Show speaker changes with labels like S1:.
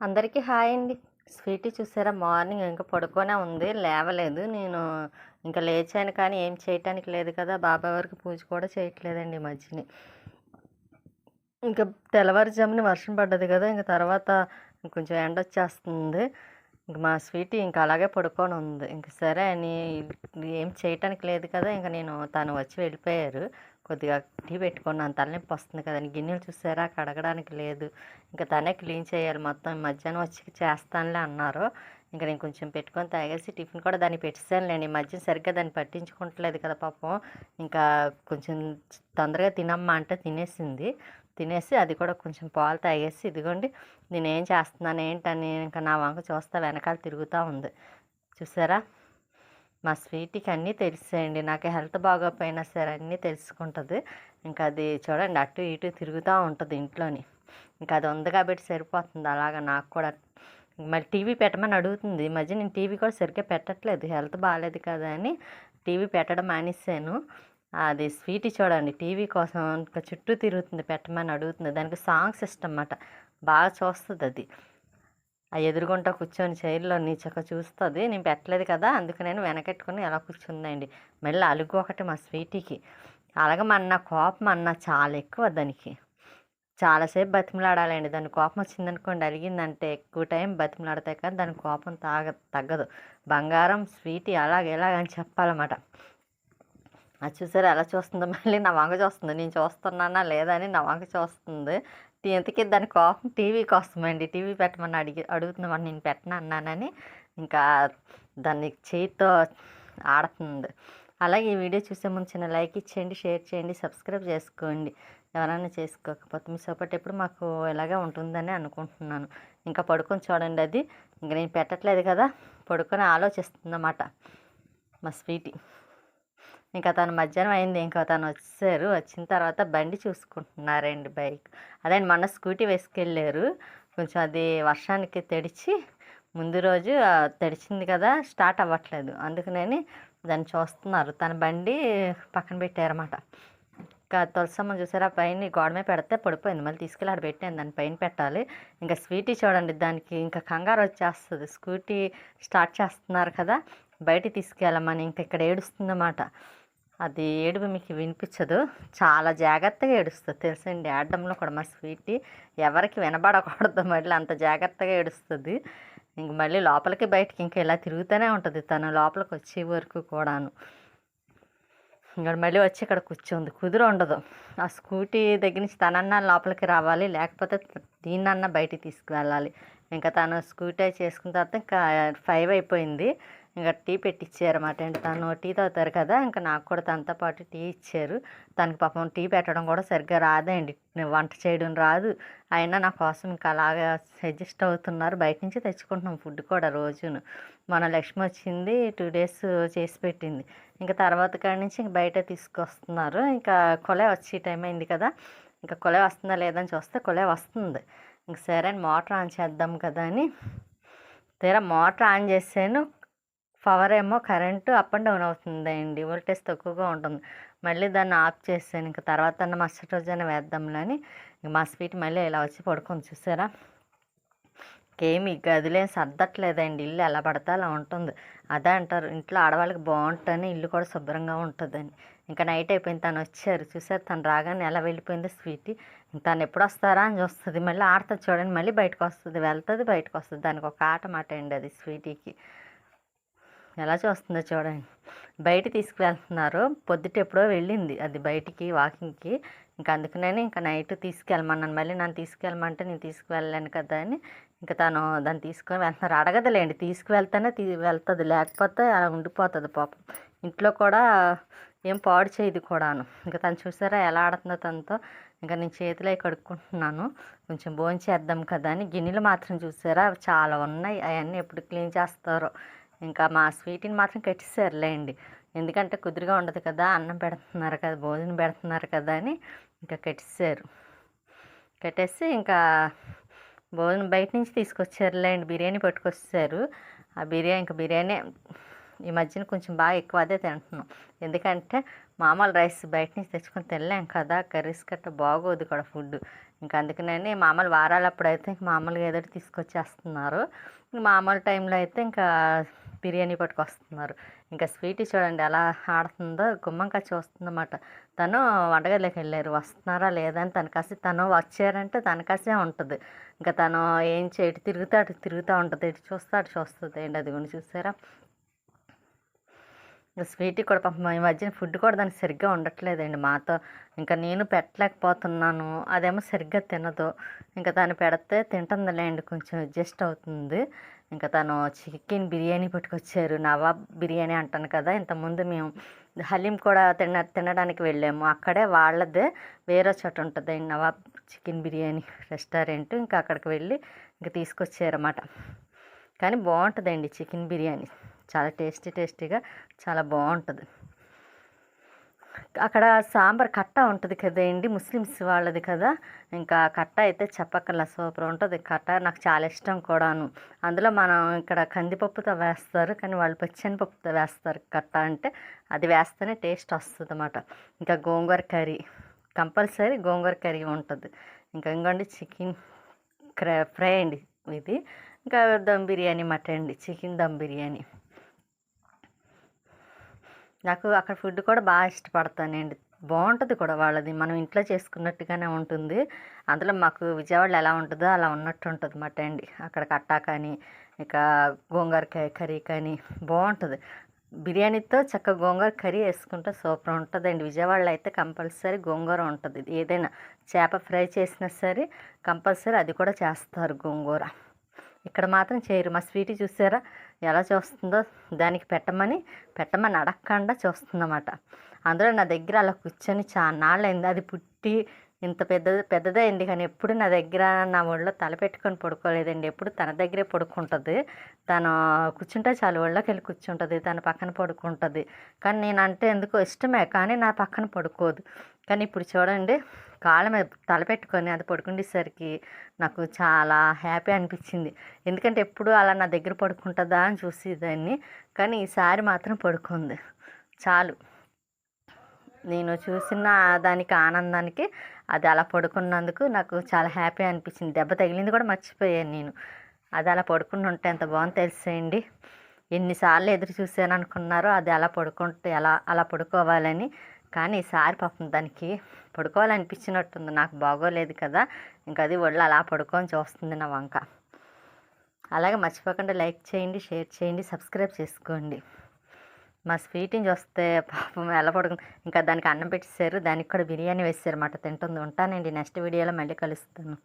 S1: అందరికీ హాయ్ అండి. స్వీటీ చూసారా, మార్నింగ్ ఇంకా పడుకొనే ఉంది, లేవలేదు. నేను ఇంకా లేచాను కానీ ఏం చేయటానికి లేదు కదా, బాబా వారికి పూజ కూడా చేయట్లేదండి ఈ మధ్యని. ఇంకా తెల్లవారుజామున వర్షం పడ్డది కదా, ఇంకా తర్వాత కొంచెం ఎండ వచ్చేస్తుంది. ఇంక మా స్వీటీ ఇంకా అలాగే పడుకొని ఉంది. ఇంక సరే అని ఏం చేయటానికి లేదు కదా, ఇంకా తను వచ్చి వెళ్ళిపోయారు. కొద్దిగా టీ పెట్టుకున్నాను, తలనొప్పి వస్తుంది కదండి. గిన్నెలు చూసారా, కడగడానికి లేదు. ఇంకా తనే క్లీన్ చేయాలి మొత్తం. మధ్యాహ్నం వచ్చి చేస్తానులే అన్నారు. ఇంకా నేను కొంచెం పెట్టుకొని తాగేసి టిఫిన్ కూడా దాన్ని పెట్టేసానులేండి. ఈ మధ్య సరిగ్గా దాన్ని పట్టించుకుంటలేదు కదా పాపం. ఇంకా కొంచెం తొందరగా తినమ్మా అంటే తినేసి అది కూడా కొంచెం పాలు తాగేసి, ఇదిగోండి నేనేం చేస్తున్నాను ఏంటని ఇంకా నా వంక చూస్తా వెనకాల తిరుగుతూ ఉంది. చూసారా, మా స్వీటీకి అన్నీ తెలిసాయండి. నాకు హెల్త్ బాగోకపోయినా సరే అన్నీ తెలుసుకుంటుంది. ఇంకా అది చూడండి అటు ఇటు తిరుగుతూ ఉంటుంది ఇంట్లోని. ఇంకా అది ఉంది కాబట్టి సరిపోతుంది. అలాగా నాకు కూడా మరి టీవీ పెట్టమని అడుగుతుంది. ఈ మధ్య నేను టీవీ కూడా సరిగ్గా పెట్టట్లేదు, హెల్త్ బాగాలేదు కదా అని టీవీ పెట్టడం మానేసాను. అది స్వీటీ చూడండి టీవీ కోసం ఇంకా చుట్టూ తిరుగుతుంది, పెట్టమని అడుగుతుంది. దానికి సాంగ్స్ ఇష్టం అన్నమాట, బాగా చూస్తుంది అది. ఆ ఎదురుగుంటా కూర్చొని చైర్లో చక్కగా చూస్తుంది. నేను పెట్టలేదు కదా, అందుకని వెనకెట్టుకుని ఎలా కూర్చుందండి. మళ్ళీ అలుగు ఒకటి మా స్వీటీకి. అలగమన్నా కోపం అన్నా చాలా ఎక్కువ దానికి. చాలాసేపు బతిమలాడాలండి. దాని కోపం వచ్చిందనుకోండి, అలిగిందంటే ఎక్కువ టైం బతిమలాడతాయి కానీ దాని కోపం తగ్గదు. బంగారం స్వీటీ ఎలాగని చెప్పాలన్నమాట. అది చూసారా ఎలా చూస్తుందో, మళ్ళీ నా వంక చూస్తుంది. నేను చూస్తున్నానా లేదా అని నా వంక చూస్తుంది. ఇంతకీ దాని కోపం టీవీ కోసమండి. టీవీ పెట్టమని అడుగుతున్నామని నేను పెట్టను అన్నానని ఇంకా దాన్ని చేతితో ఆడుతుంది. అలాగే ఈ వీడియో చూసే ముందు చిన్న లైక్ ఇచ్చేయండి, షేర్ చేయండి, సబ్స్క్రైబ్ చేసుకోండి ఎవరైనా చేసుకోకపోతే. మీ సపోర్ట్ ఎప్పుడు మాకు ఇలాగే ఉంటుందని అనుకుంటున్నాను. ఇంకా పడుకొని చూడండి, అది ఇంకా నేను పెట్టట్లేదు కదా, పడుకొని ఆలోచిస్తుందన్నమాట మా స్వీటీ. ఇంకా తను మధ్యాహ్నం అయింది, ఇంకా తను వచ్చారు. వచ్చిన తర్వాత బండి చూసుకుంటున్నారండి, బైక్. అదే మొన్న స్కూటీ వేసుకెళ్ళారు. కొంచెం అది వర్షానికి తడిచి ముందు రోజు తడిచింది కదా, స్టార్ట్ అవ్వట్లేదు. అందుకని దాన్ని చూస్తున్నారు. తన బండి పక్కన పెట్టారన్నమాట. ఇంకా తులసమ్మ చూసారా, పైన గోడ మీద పెడితే పడిపోయింది. మళ్ళీ తీసుకెళ్ళి ఆడ పెట్టాను, దాన్ని పైన పెట్టాలి. ఇంకా స్వీటీ చూడండి, దానికి ఇంకా కంగారు వచ్చేస్తుంది. స్కూటీ స్టార్ట్ చేస్తున్నారు కదా, బయటికి తీసుకెళ్ళమని ఇంకా ఇక్కడ ఏడుస్తుందన్నమాట. అది ఏడుపు మీకు వినిపించదు, చాలా జాగ్రత్తగా ఏడుస్తుంది తెలుసండి. ఆడడంలో కూడా మా స్వీటీ ఎవరికి వినబడకూడదు, మళ్ళీ అంత జాగ్రత్తగా ఏడుస్తుంది. ఇంక మళ్ళీ లోపలికి బయటికి ఇంకా ఇలా తిరుగుతూనే ఉంటుంది తను, లోపలికి వచ్చే వరకు కూడాను. ఇంకా మళ్ళీ వచ్చి ఇక్కడ కూర్చోంది, ఉండదు. ఆ స్కూటీ దగ్గర నుంచి తనన్నా లోపలికి రావాలి, లేకపోతే దీన్నన్నా బయటికి తీసుకువెళ్ళాలి. ఇంకా తను స్కూటీ చేసుకున్న తర్వాత ఇంకా 5 అయిపోయింది. ఇంకా టీ పెట్టించారన్నమాట అండి. తను టీ తాగుతారు కదా, ఇంకా నాకు కూడా తనతో పాటు టీ ఇచ్చారు. తనకి పాపం టీ పెట్టడం కూడా సరిగ్గా రాదండి, వంట చేయడం రాదు. అయినా నా కోసం ఇంకా అలాగా అడ్జస్ట్ అవుతున్నారు. బయట నుంచి తెచ్చుకుంటున్నాం ఫుడ్ కూడా రోజును. మన లక్ష్మి వచ్చింది 2 డేస్ చేసి పెట్టింది. ఇంకా తర్వాత కాడి నుంచి ఇంక బయట తీసుకొస్తున్నారు. ఇంకా కొలే వచ్చి టైం అయింది కదా, ఇంకా కొలే వస్తుందా లేదని చూస్తే కొలే వస్తుంది. ఇంక సరే అని మోటార్ ఆన్ చేద్దాం కదా అని తీరా మోటార్ ఆన్ చేసాను. పవర్ ఏమో కరెంటు అప్ అండ్ డౌన్ అవుతుందండి, వోల్టేజ్ తక్కువగా ఉంటుంది. మళ్ళీ దాన్ని ఆఫ్ చేసాను. ఇంకా తర్వాత మరుసటి రోజైనా వేద్దాంలే అని మా స్వీట్ మళ్ళీ ఇలా వచ్చి పడుకొని చూసారా, ఏమి గదిలేం సర్దట్లేదండి. ఇల్లు ఎలా పడితే అలా ఉంటుంది. అదే అంటారు ఇంట్లో ఆడవాళ్ళకి బాగుంటుందని, ఇల్లు కూడా శుభ్రంగా ఉంటుందని. ఇంకా నైట్ అయిపోయింది, తను వచ్చారు. చూసారు తను రాగానే ఎలా వెళ్ళిపోయిందో స్వీటీ. తను ఎప్పుడు వస్తారా అని చూస్తుంది, మళ్ళీ ఆడుతుంది చూడండి, మళ్ళీ బయటకు వస్తుంది, వెళ్తుంది బయటకు వస్తుంది. దానికి ఒక ఆట మాట అండి అది స్వీటీకి. ఎలా చూస్తుందో చూడండి. బయట తీసుకువెళ్తున్నారు, పొద్దుట ఎప్పుడో వెళ్ళింది అది బయటికి వాకింగ్కి. ఇంకా అందుకనే ఇంకా నైట్ తీసుకెళ్ళమన్నాను. మళ్ళీ నన్ను తీసుకెళ్ళమంటే నేను తీసుకువెళ్ళలేను కదా అని ఇంకా దాన్ని తీసుకొని వెళ్తున్నారు. అడగదులేండి, తీసుకువెళ్తేనే వెళ్తుంది, లేకపోతే అలా ఉండిపోతుంది పాపం. ఇంట్లో కూడా ఏం పాడు చేయదు కూడాను. ఇంకా తను చూసారా ఎలా ఆడుతుందో తనతో. ఇంకా నేను చేతిలో కడుక్కుంటున్నాను, కొంచెం భోంచేద్దాం కదా అని. గిన్నెలు మాత్రం చూసారా చాలా ఉన్నాయి, అవన్నీ ఎప్పుడు క్లీన్ చేస్తారో. ఇంకా మా స్వీటీని మాత్రం కట్టేసారులేండి, ఎందుకంటే కుదురుగా ఉండదు కదా, అన్నం పెడుతున్నారు కదా, భోజనం పెడుతున్నారు కదా అని ఇంకా కట్టేసి ఇంకా భోజనం బయట నుంచి తీసుకొచ్చారులేండి, బిర్యానీ పట్టుకొచ్చారు. ఆ బిర్యానీ ఈ మధ్యన కొంచెం బాగా ఎక్కువ అదే తింటున్నాం. ఎందుకంటే మామూలు రైస్ బయట నుంచి తెచ్చుకొని తినలేం కదా, కర్రీస్ గట్ట బాగోదు కూడా ఫుడ్. ఇంకా అందుకనే మామూలు వారాలప్పుడైతే ఇంక మామూలుగా ఏదో ఒకటి తీసుకొచ్చేస్తున్నారు. మామూలు టైంలో అయితే ఇంకా బిర్యానీ పట్టుకొస్తున్నారు. ఇంకా స్వీటీ చూడండి ఎలా ఆడుతుందో, గుమ్మంకాయ చూస్తుందన్నమాట. తను వంటగదిలోకి వెళ్ళారు, వస్తున్నారా లేదా అని తను వచ్చారంటే తనకాసే ఉంటుంది. ఇంకా తను ఏం చేయటి అటు తిరుగుతూ ఉంటుంది, ఇటు చూస్తే అటు చూస్తుంది అండి. అది కూడా చూసారా, స్వీటీ కూడా పాపం ఈ మధ్యన ఫుడ్ కూడా దానికి సరిగ్గా ఉండట్లేదండి మాతో. ఇంకా నేను పెట్టలేకపోతున్నాను, అదేమో సరిగ్గా తినదు. ఇంకా తను పెడితే తింటుందిలేండి, కొంచెం అడ్జస్ట్ అవుతుంది. ఇంకా తను చికెన్ బిర్యానీ పట్టుకొచ్చారు, నవాబ్ బిర్యానీ అంటాను కదా. ఇంతకుముందు మేము హలీం కూడా తినడానికి వెళ్ళాము, అక్కడే వాళ్ళదే వేరే చోట ఉంటుంది నవాబ్ చికెన్ బిర్యానీ రెస్టారెంట్. ఇంకా అక్కడికి వెళ్ళి ఇంకా తీసుకొచ్చారన్నమాట. కానీ బాగుంటుందండి చికెన్ బిర్యానీ, చాలా టేస్టీగా చాలా బాగుంటుంది. అక్కడ సాంబార్ కట్ట ఉంటుంది కదండి, ముస్లిమ్స్ వాళ్ళది కదా. ఇంకా కట్ట అయితే చెప్పక్కర్లా, సూపర్ ఉంటుంది కట్ట, నాకు చాలా ఇష్టం కూడాను. అందులో మనం ఇక్కడ కందిపప్పుతో వేస్తారు, కానీ వాళ్ళు పచ్చెనపప్పుతో వేస్తారు కట్ట. అంటే అది వేస్తేనే టేస్ట్ వస్తుంది అన్నమాట. ఇంకా గోంగూర కర్రీ కంపల్సరీ, గోంగూర కర్రీ ఉంటుంది. ఇంకా ఇంకోండి చికెన్ ఫ్రై అండి ఇది. ఇంకా దమ్ బిర్యానీ మటన్ అండి, చికెన్ దమ్ బిర్యానీ. నాకు అక్కడ ఫుడ్ కూడా బాగా ఇష్టపడతానండి, బాగుంటుంది కూడా వాళ్ళది. మనం ఇంట్లో చేసుకున్నట్టుగానే ఉంటుంది. అందులో మాకు విజయవాడలో ఎలా ఉంటుందో అలా ఉన్నట్టు ఉంటుంది అన్నమాట అండి. అక్కడ కట్టా కానీ, ఇక గోంగూర కర్రీ కానీ బాగుంటుంది. బిర్యానీతో చక్కగా గోంగూర కర్రీ వేసుకుంటే సూపర్ ఉంటుందండి. విజయవాడలో అయితే కంపల్సరీ గోంగూర ఉంటుంది, ఏదైనా చేప ఫ్రై చేసినా సరే కంపల్సరీ అది కూడా చేస్తారు గోంగూర. ఇక్కడ మాత్రం చేయరు. మా స్వీటీ చూసారా ఎలా చూస్తుందో, దానికి పెట్టమని అడగకుండా చూస్తుందన్నమాట. అందులో నా దగ్గర అలా కూర్చొని చాన్నాళ్ళైంది, అది పుట్టి ఇంత పెద్దదే అయింది, కానీ ఎప్పుడు నా దగ్గర నా ఒళ్ళో తల పెట్టుకొని పడుకోలేదండి. ఎప్పుడు తన దగ్గరే పడుకుంటుంది. తను కూర్చుంటే చాలు ఒళ్ళోకి వెళ్ళి కూర్చుంటుంది, తన పక్కన పడుకుంటుంది. కానీ నేనంటే ఎందుకో ఇష్టమే, కానీ నా పక్కన పడుకోదు. కానీ ఇప్పుడు చూడండి, కాళ్ళ మీద తల పెట్టుకొని అది పడుకునేసరికి నాకు చాలా హ్యాపీ అనిపించింది. ఎందుకంటే ఎప్పుడు అలా నా దగ్గర పడుకుంటుందా అని చూసేదాన్ని, కానీ ఈసారి మాత్రం పడుకుంది. చాలు, నేను చూసిన దానికి ఆనందానికి అది అలా పడుకున్నందుకు నాకు చాలా హ్యాపీ అనిపించింది. దెబ్బ తగిలింది కూడా మర్చిపోయాను నేను. అది అలా పడుకుని ఉంటే ఎంత బాగుంది తెలిసేయండి. ఎన్నిసార్లు ఎదురు చూసాను అనుకున్నారో అది అలా పడుకుంటే అలా పడుకోవాలని. కానీ ఈసారి పాపం దానికి పడుకోవాలనిపించినట్టుంది, నాకు బాగోలేదు కదా. ఇంకా అది ఒళ్ళు అలా పడుకొని చూస్తుంది నా వంక. అలాగే మర్చిపోకుండా లైక్ చేయండి, షేర్ చేయండి, సబ్స్క్రైబ్ చేసుకోండి. మా స్వీటీని చూస్తే పాపం ఎలా పడుకుంది. ఇంకా దానికి అన్నం పెట్టేశారు, దానికి కూడా బిర్యానీ వేసారు అన్నమాట, తింటుంది. ఉంటానండి, నెక్స్ట్ వీడియోలో మళ్ళీ కలుస్తాను.